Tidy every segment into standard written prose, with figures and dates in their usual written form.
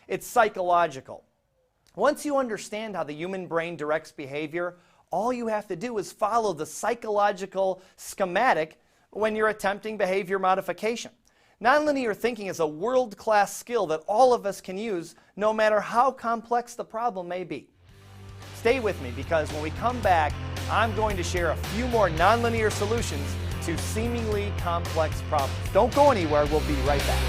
It's psychological. Once you understand how the human brain directs behavior, all you have to do is follow the psychological schematic when you're attempting behavior modification. Nonlinear thinking is a world-class skill that all of us can use no matter how complex the problem may be. Stay with me because when we come back, I'm going to share a few more nonlinear solutions to seemingly complex problems. Don't go anywhere, we'll be right back.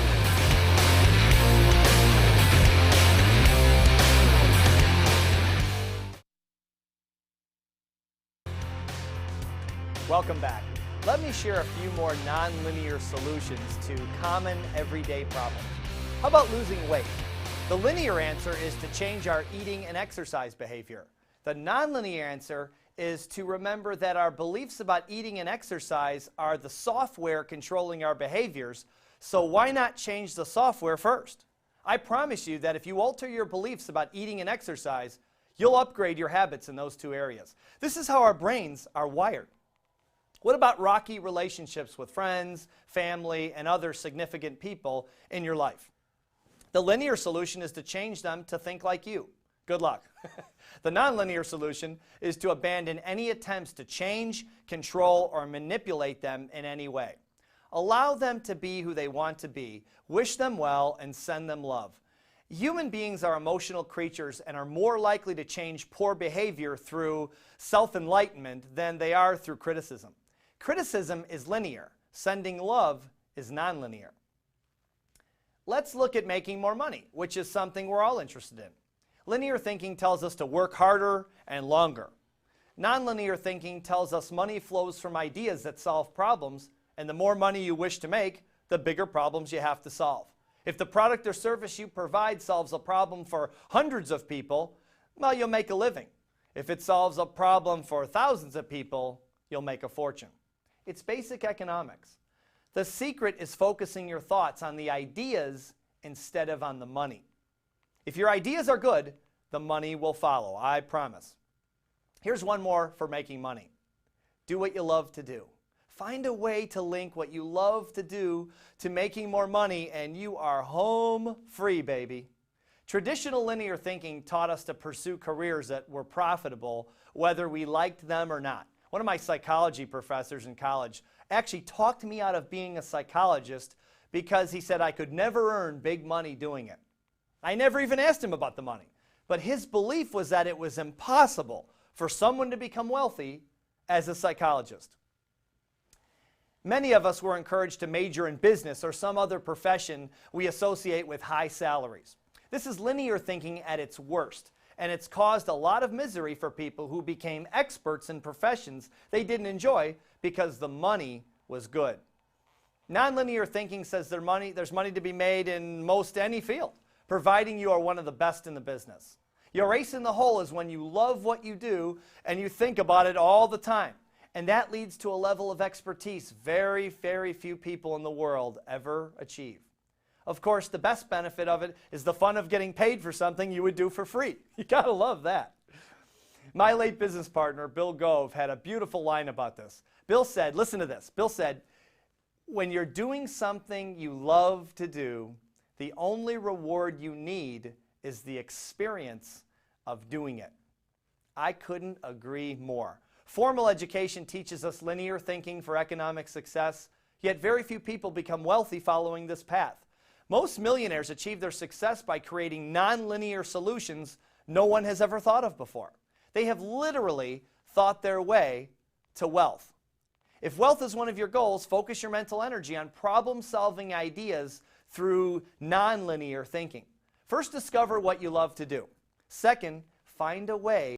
Welcome back. Let me share a few more nonlinear solutions to common everyday problems. How about losing weight? The linear answer is to change our eating and exercise behavior. The nonlinear answer is to remember that our beliefs about eating and exercise are the software controlling our behaviors, so why not change the software first? I promise you that if you alter your beliefs about eating and exercise, you'll upgrade your habits in those two areas. This is how our brains are wired. What about rocky relationships with friends, family, and other significant people in your life? The linear solution is to change them to think like you. Good luck. The nonlinear solution is to abandon any attempts to change, control, or manipulate them in any way. Allow them to be who they want to be, wish them well, and send them love. Human beings are emotional creatures and are more likely to change poor behavior through self-enlightenment than they are through criticism. Criticism is linear. Sending love is nonlinear. Let's look at making more money, which is something we're all interested in. Linear thinking tells us to work harder and longer. Nonlinear thinking tells us money flows from ideas that solve problems, and the more money you wish to make, the bigger problems you have to solve. If the product or service you provide solves a problem for hundreds of people, well, you'll make a living. If it solves a problem for thousands of people, you'll make a fortune. It's basic economics. The secret is focusing your thoughts on the ideas instead of on the money. If your ideas are good, the money will follow, I promise. Here's one more for making money. Do what you love to do. Find a way to link what you love to do to making more money, and you are home free, baby. Traditional linear thinking taught us to pursue careers that were profitable, whether we liked them or not. One of my psychology professors in college actually talked me out of being a psychologist because he said I could never earn big money doing it. I never even asked him about the money, but his belief was that it was impossible for someone to become wealthy as a psychologist. Many of us were encouraged to major in business or some other profession we associate with high salaries. This is linear thinking at its worst, and it's caused a lot of misery for people who became experts in professions they didn't enjoy because the money was good. Nonlinear thinking says there's money to be made in most any field, providing you are one of the best in the business. Your ace in the hole is when you love what you do and you think about it all the time. And that leads to a level of expertise very, very few people in the world ever achieve. Of course, the best benefit of it is the fun of getting paid for something you would do for free. You gotta love that. My late business partner, Bill Gove, had a beautiful line about this. Bill said, listen to this, Bill said, when you're doing something you love to do, the only reward you need is the experience of doing it. I couldn't agree more. Formal education teaches us linear thinking for economic success, yet very few people become wealthy following this path. Most millionaires achieve their success by creating nonlinear solutions no one has ever thought of before. They have literally thought their way to wealth. If wealth is one of your goals, focus your mental energy on problem-solving ideas through nonlinear thinking. First, discover what you love to do. Second, find a way